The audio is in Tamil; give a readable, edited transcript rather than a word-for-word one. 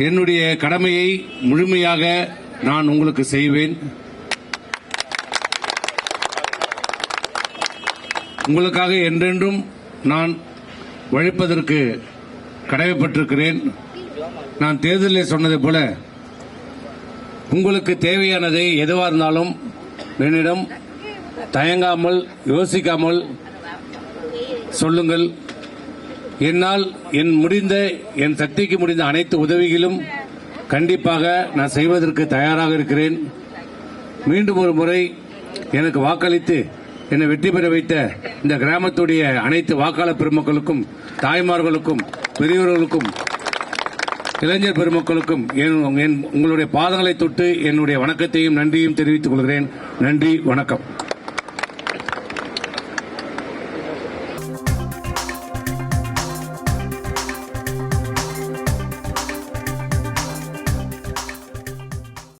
என்னுடைய கடமையை முழுமையாக நான் உங்களுக்கு செய்வேன். உங்களுக்காக என்றென்றும் நான் உழைப்பதற்கு கடமைப்பட்டிருக்கிறேன். நான் தேர்தலில் சொன்னதை போல உங்களுக்கு தேவையானதை எதுவாக இருந்தாலும் என்னிடம் தயங்காமல் யோசிக்காமல் சொல்லுங்கள். என்னால் என் சக்திக்கு முடிந்த அனைத்து உதவிகளும் கண்டிப்பாக நான் செய்வதற்கு தயாராக இருக்கிறேன். மீண்டும் ஒரு முறை எனக்கு வாக்களித்து என்னை வெற்றி பெற வைத்த இந்த கிராமத்துடைய அனைத்து வாக்காளர் பெருமக்களுக்கும், தாய்மார்களுக்கும், பெரியவர்களுக்கும், இளைஞர் பெருமக்களுக்கும் உங்களுடைய பாதங்களை தொட்டு என்னுடைய வணக்கத்தையும் நன்றியும் தெரிவித்துக் கொள்கிறேன். நன்றி, வணக்கம்.